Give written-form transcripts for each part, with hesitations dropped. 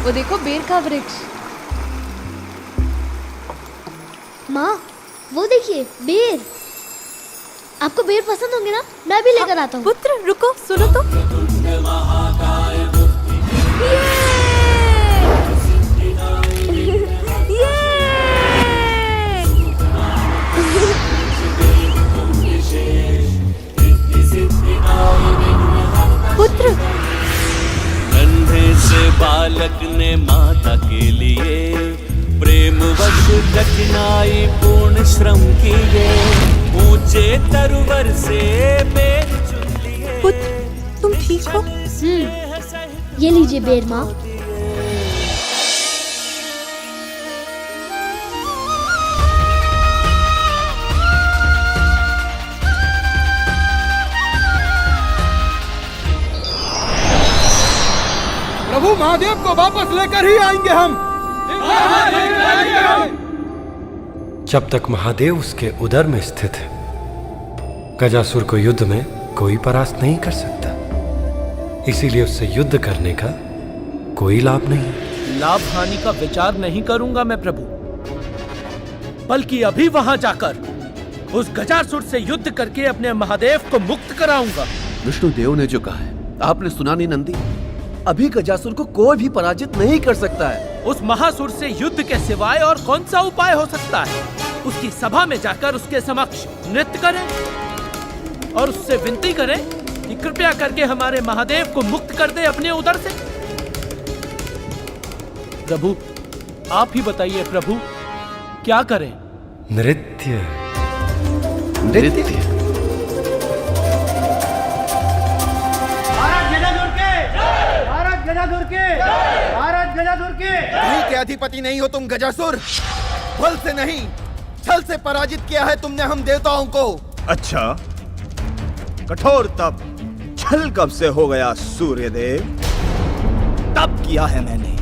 वो देखो बेर का वृक्ष। माँ वो देखिए बेर। आपको बेर पसंद होंगे ना? मैं भी लेकर आता हूँ। पुत्र रुको, सुनो तो। पुत्र कंधे से बालक ने माता के लिए प्रेमवश कठिनाई पूर्ण श्रम किए, ऊंचे तरुवर से बेर चुन लिए। पुत्र तुम ठीक हो? ये लीजिए बेर माँ। प्रभु महादेव को वापस लेकर ही आएंगे हम। जब तक महादेव उसके उदर में स्थित है, गजासुर को युद्ध में कोई परास्त नहीं कर सकता। इसीलिए उससे युद्ध करने का कोई लाभ नहीं। लाभ हानि का विचार नहीं करूंगा मैं प्रभु, बल्कि अभी वहां जाकर उस गजासुर से युद्ध करके अपने महादेव को मुक्त कराऊंगा। विष्णुदेव ने जो कहा है आपने सुना नहीं नंदी? अभी गजासुर को कोई भी पराजित नहीं कर सकता है। उस महासुर से युद्ध के सिवाय और कौन सा उपाय हो सकता है? उसकी सभा में जाकर उसके समक्ष नृत्य करें और उससे विनती करें कि कृपया करके हमारे महादेव को मुक्त कर दे अपने उदर से। प्रभु आप ही बताइए प्रभु, क्या करें? नृत्य। नृत्य? कहीं के अधिपति नहीं हो तुम गजासुर। बल से नहीं छल से पराजित किया है तुमने हम देवताओं को। अच्छा, कठोर तप छल कब से हो गया सूर्यदेव? तप किया है मैंने,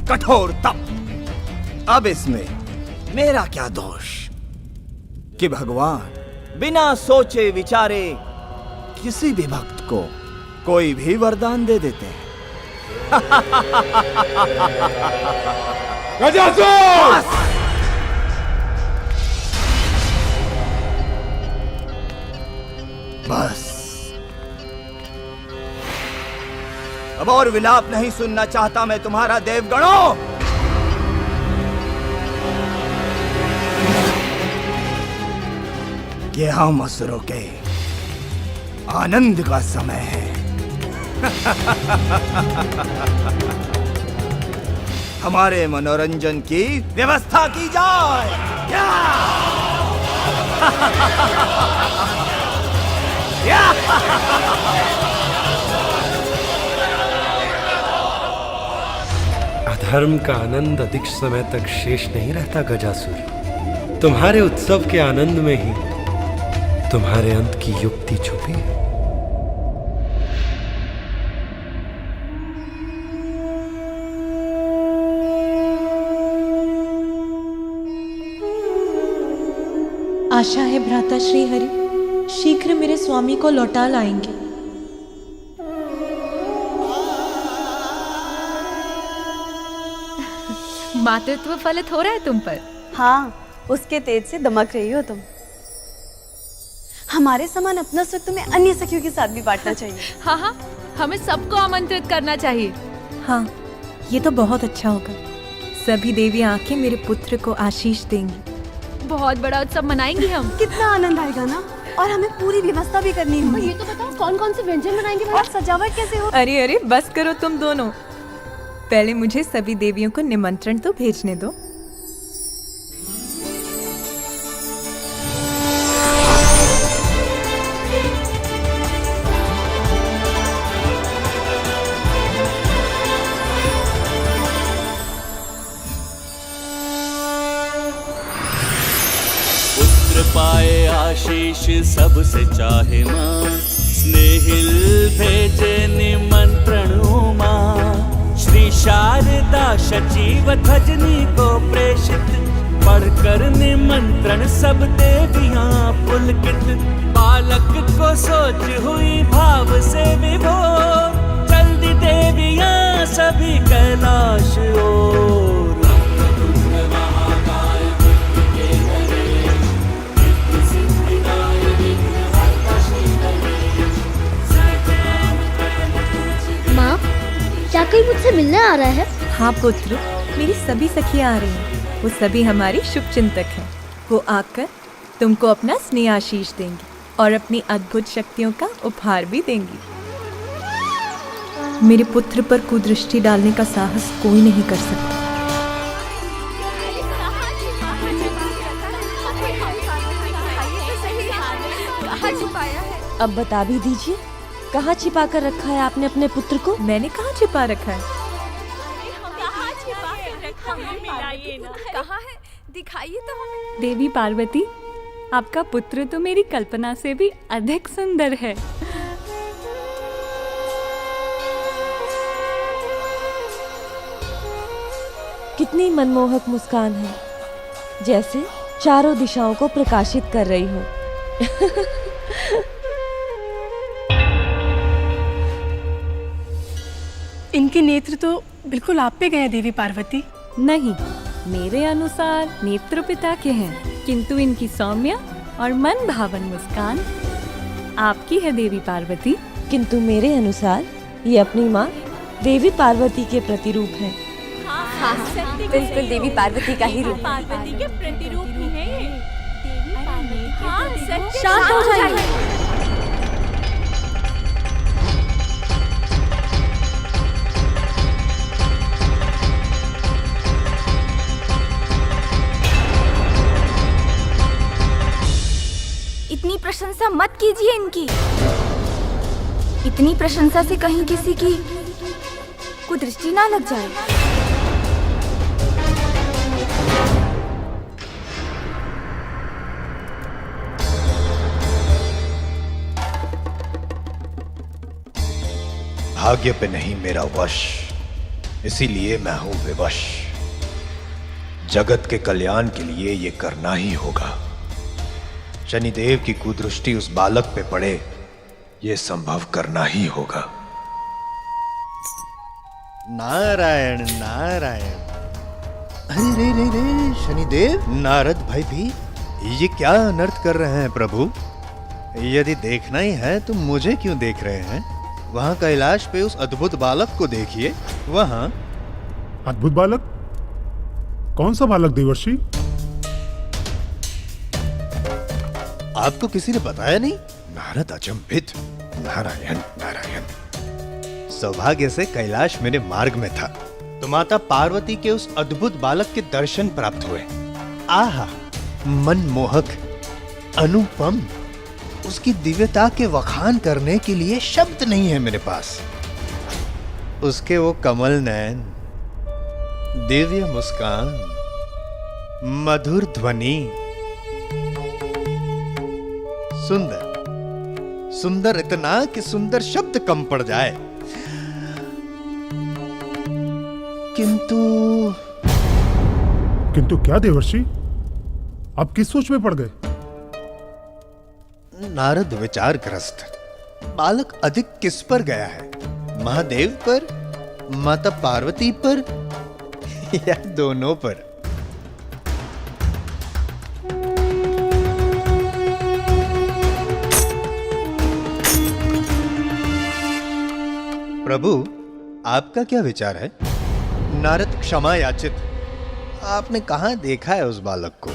कठोर तप। अब इसमें मेरा क्या दोष कि भगवान बिना सोचे विचारे किसी भी भक्त को कोई भी वरदान दे देते हैं। गजासुर! बस अब और विलाप नहीं सुनना चाहता मैं तुम्हारा देवगणों। ये हम असुरों के आनंद का समय है। हमारे मनोरंजन की व्यवस्था की जाए। अधर्म का आनंद अधिक समय तक शेष नहीं रहता गजासुर। तुम्हारे उत्सव के आनंद में ही तुम्हारे अंत की युक्ति छुपी है। आशा है भ्राता श्री हरि शीघ्र मेरे स्वामी को लौटा लाएंगे। मातृत्व फलित हो रहा है तुम पर। हाँ, उसके तेज से दमक रही हो तुम। हमारे समान अपना सुख तुम्हें अन्य सखियों के साथ भी बांटना चाहिए। हाँ हाँ, हमें सबको आमंत्रित करना चाहिए। हाँ, ये तो बहुत अच्छा होगा। सभी देवी आंखें मेरे पुत्र को आशीष देंगी। बहुत बड़ा उत्सव मनाएंगे हम। कितना आनंद आएगा ना। और हमें पूरी व्यवस्था भी करनी होगी। ये तो बताओ कौन कौन से व्यंजन बनाएंगे और सजावट कैसे हो? अरे अरे बस करो तुम दोनों, पहले मुझे सभी देवियों को निमंत्रण तो भेजने दो। पाए आशीष सबसे चाहे माँ, स्नेहिल भेजे निमंत्रण माँ। श्री शारदा सचिव खजनी को प्रेषित, पढ़कर निमंत्रण सब देवियाँ पुलकित। बालक को सोच हुई भाव से विभोर, जल्दी देवियाँ सभी कैलाश ओर। माँ, क्या कोई मुझसे मिलने आ रहा है? हाँ पुत्र, मेरी सभी सखियाँ आ रही हैं। वो सभी हमारी शुभचिंतक हैं। वो आकर तुमको अपना स्नेह आशीष देंगी और अपनी अद्भुत शक्तियों का उपहार भी देंगी। मेरे पुत्र पर कुदृष्टि डालने का साहस कोई नहीं कर सकता। अब बता भी दीजिए, कहाँ छिपा कर रखा है आपने अपने पुत्र को? मैंने कहाँ छिपा रखा है? कहाँ है? दिखाइए तो हमें। देवी पार्वती, आपका पुत्र तो मेरी कल्पना से भी अधिक सुंदर है। कितनी मनमोहक मुस्कान है, जैसे चारों दिशाओं को प्रकाशित कर रही हो। इनके नेत्र तो बिल्कुल आप पे गए देवी पार्वती। नहीं, मेरे अनुसार नेत्र पिता के हैं, किंतु इनकी सौम्य और मन भावन मुस्कान आपकी है देवी पार्वती। किंतु मेरे अनुसार ये अपनी माँ देवी पार्वती के प्रतिरूप है। हाँ, बिल्कुल देवी पार्वती का ही रूप। पार्वती के प्रतिरूप ही है ये। शांत हो जाइए। इतनी प्रशंसा मत कीजिए इनकी। इतनी प्रशंसा से कहीं किसी की कुदृष्टि ना लग जाए। भाग्य पे नहीं मेरा वश, इसीलिए मैं हूं विवश। जगत के कल्याण के लिए ये करना ही होगा। शनिदेव की कुदृष्टि उस बालक पे पड़े, ये संभव करना ही होगा। नारायण नारायण। अरे रे रे रे, शनिदेव, नारद भाई भी ये क्या अनर्थ कर रहे हैं प्रभु? यदि देखना ही है तो मुझे क्यों देख रहे हैं? वहां कैलाश पे उस अद्भुत बालक को देखिए। वहां अद्भुत बालक? कौन सा बालक देवर्षि? आपको किसी ने बताया नहीं? नारद अचंभित। नारायण नारायण। सौभाग्य से कैलाश मेरे मार्ग में था तो माता पार्वती के उस अद्भुत बालक के दर्शन प्राप्त हुए। आहा, मनमोहक, अनुपम। उसकी दिव्यता के वखान करने के लिए शब्द नहीं है मेरे पास। उसके वो कमल नयन, दिव्य मुस्कान, मधुर ध्वनि, सुंदर सुंदर, इतना कि सुंदर शब्द कम पड़ जाए। किंतु क्या देवर्षि? आप किस सोच में पड़ गए? नारद विचारग्रस्त। बालक अधिक किस पर गया है? महादेव पर, माता पार्वती पर, या दोनों पर? प्रभु, आपका क्या विचार है? नारद क्षमा याचित। आपने कहाँ देखा है उस बालक को?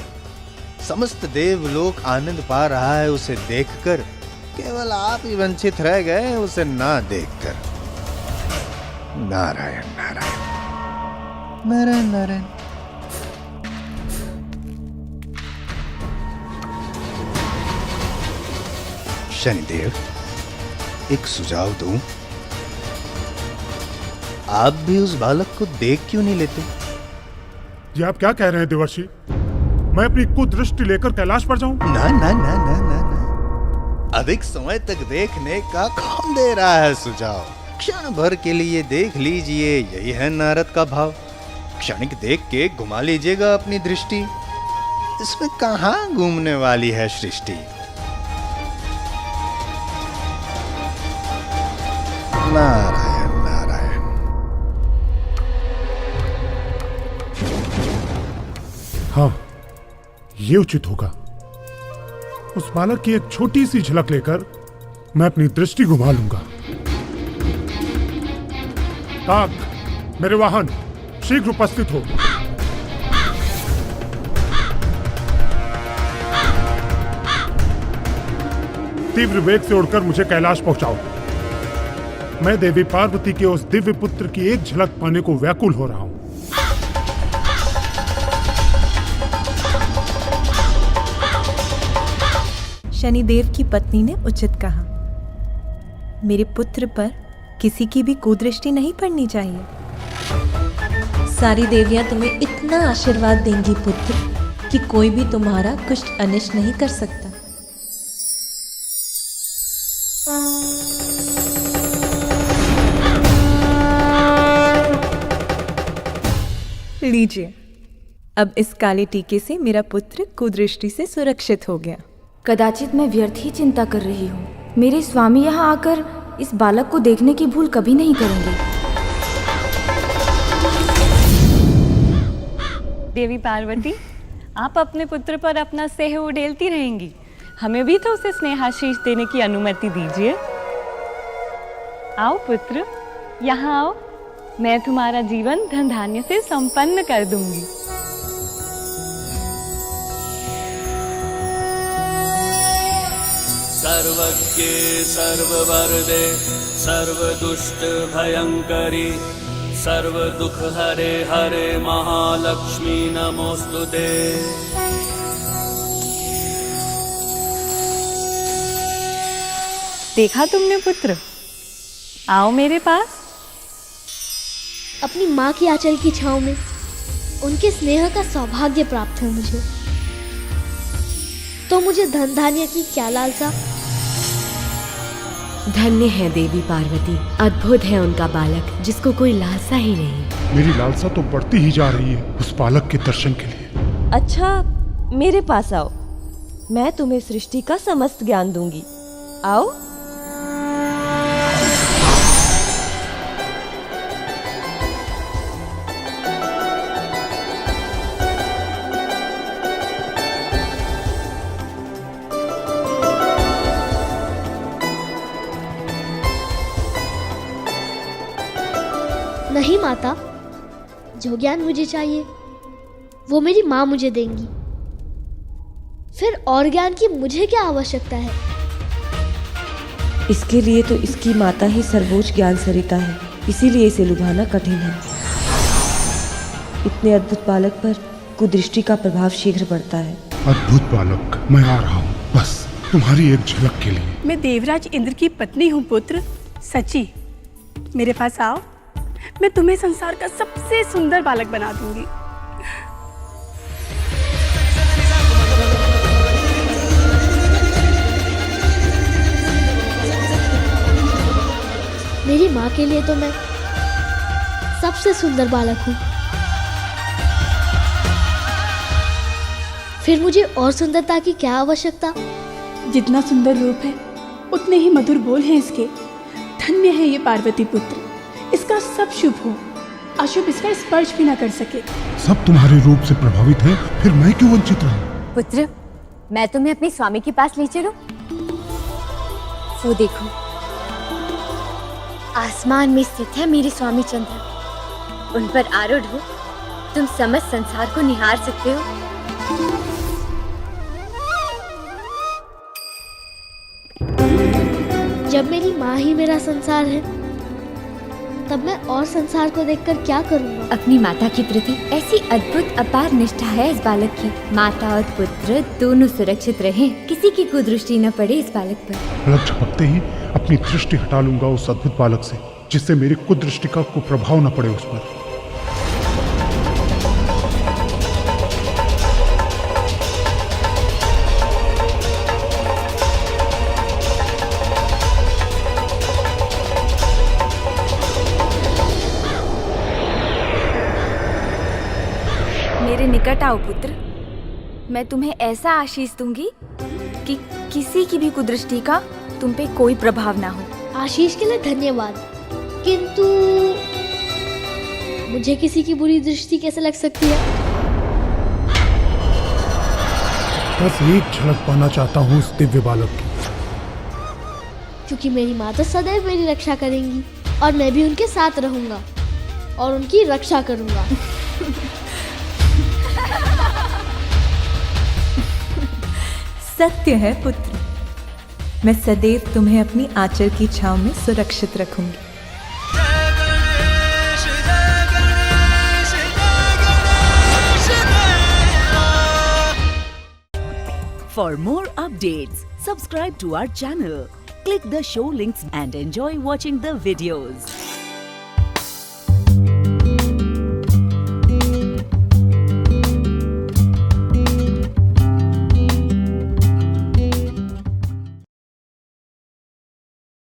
समस्त देवलोक आनंद पा रहा है उसे देखकर, केवल आप ही वंचित रह गए उसे ना देखकर। नारायण नारायण नारायण नारायण। शनिदेव, एक सुझाव दूं? आप भी उस बालक को देख क्यों नहीं लेते? ये आप क्या कह रहे हैं देवर्षि? मैं अपनी कुदृष्टि लेकर कैलाश पर जाऊं? ना ना ना ना ना ना। अधिक समय तक देखने का कौन दे रहा है सुझाव? क्षण भर के लिए देख लीजिए, यही है नारद का भाव। क्षणिक देख के घुमा लीजिएगा अपनी दृष्टि। इसमें कहाँ घूमने वाली है सृष्टि? नारायण नारायण। हाँ, ये उचित होगा। उस बालक की एक छोटी सी झलक लेकर मैं अपनी दृष्टि घुमा लूंगा। काक, मेरे वाहन, शीघ्र उपस्थित हो। तीव्र वेग से उड़कर मुझे कैलाश पहुंचाओ। मैं देवी पार्वती के उस दिव्य पुत्र की एक झलक पाने को व्याकुल हो रहा हूं। शनिदेव की पत्नी ने उचित कहा, मेरे पुत्र पर किसी की भी कुदृष्टि नहीं पड़नी चाहिए। सारी देवियां तुम्हें इतना आशीर्वाद देंगी पुत्र कि कोई भी तुम्हारा कुछ अनिष्ट नहीं कर सकता। लीजिए, अब इस काले टीके से मेरा पुत्र कुदृष्टि से सुरक्षित हो गया। कदाचित मैं व्यर्थ ही चिंता कर रही हूँ। मेरे स्वामी यहाँ आकर इस बालक को देखने की भूल कभी नहीं करेंगे। देवी पार्वती, आप अपने पुत्र पर अपना स्नेह उड़ेलती रहेंगी। हमें भी तो उसे स्नेहाशीष देने की अनुमति दीजिए। आओ पुत्र, यहाँ आओ। मैं तुम्हारा जीवन धन धान्य से संपन्न कर दूंगी। सर्वज्ञे सर्ववरदे सर्वदुष्ट भयंकरी सर्वदुख हरे हरे महालक्ष्मी नमोस्तुते। देखा तुमने पुत्र, आओ मेरे पास। अपनी माँ की आंचल की छांव में उनके स्नेह का सौभाग्य प्राप्त हो मुझे, तो मुझे धन धान्य की क्या लालसा। धन्य है देवी पार्वती, अद्भुत है उनका बालक जिसको कोई लालसा ही नहीं। मेरी लालसा तो बढ़ती ही जा रही है उस बालक के दर्शन के लिए। अच्छा, मेरे पास आओ, मैं तुम्हें सृष्टि का समस्त ज्ञान दूंगी। आओ। नहीं माता, जो ज्ञान मुझे चाहिए वो मेरी माँ मुझे देंगी। फिर और ज्ञान की मुझे क्या आवश्यकता है? इसके लिए तो इसकी माता ही सर्वोच्च ज्ञान सरिता है, इसीलिए इसे लुभाना कठिन है। इतने अद्भुत बालक पर कुदृष्टि का प्रभाव शीघ्र पड़ता है। अद्भुत बालक, मैं आ रहा हूँ, बस तुम्हारी एक झलक के लिए। मैं देवराज इंद्र की पत्नी हूँ पुत्र, सची। मेरे पास आओ, मैं तुम्हें संसार का सबसे सुंदर बालक बना दूंगी। मेरी माँ के लिए तो मैं सबसे सुंदर बालक हूँ। फिर मुझे और सुंदरता की क्या आवश्यकता? जितना सुंदर रूप है उतने ही मधुर बोल हैं इसके। धन्य है ये पार्वती पुत्र, इसका सब शुभ हो, अशुभ इसका स्पर्श भी ना कर सके। सब तुम्हारे रूप से प्रभावित है, फिर मैं क्यों वंचित रहूं? पुत्र, मैं तुम्हें अपने स्वामी के पास ले चलूं? वो देखो, आसमान में स्थित है मेरे स्वामी चंद्र। उन पर आरूढ़ हो तुम समस्त संसार को निहार सकते हो। जब मेरी माँ ही मेरा संसार है, तब मैं और संसार को देखकर क्या करूँगा? अपनी माता के प्रति ऐसी अद्भुत अपार निष्ठा है इस बालक की। माता और पुत्र दोनों सुरक्षित रहें, किसी की कुदृष्टि न पड़े इस बालक पर। पलक झपकते ही अपनी दृष्टि हटा लूंगा उस अद्भुत बालक से, जिससे मेरी कुदृष्टि का कोई प्रभाव न पड़े उस पर। मेरे निकट आओ पुत्र, मैं तुम्हें ऐसा आशीष दूंगी कि किसी की भी कुदृष्टि का तुम पे कोई प्रभाव ना हो। आशीष के लिए धन्यवाद, किंतु मुझे किसी की बुरी दृष्टि कैसे लग सकती है? बस एक झलक पाना चाहता हूँ उस दिव्य बालक की। क्योंकि मेरी माँ तो सदैव मेरी रक्षा करेंगी और मैं भी उनके साथ रहूंगा और उनकी रक्षा करूंगा। सत्य है पुत्र, मैं सदैव तुम्हें अपनी आंचल की छांव में सुरक्षित रखूंगी। For more updates, subscribe to our channel, click the show links and enjoy watching the videos.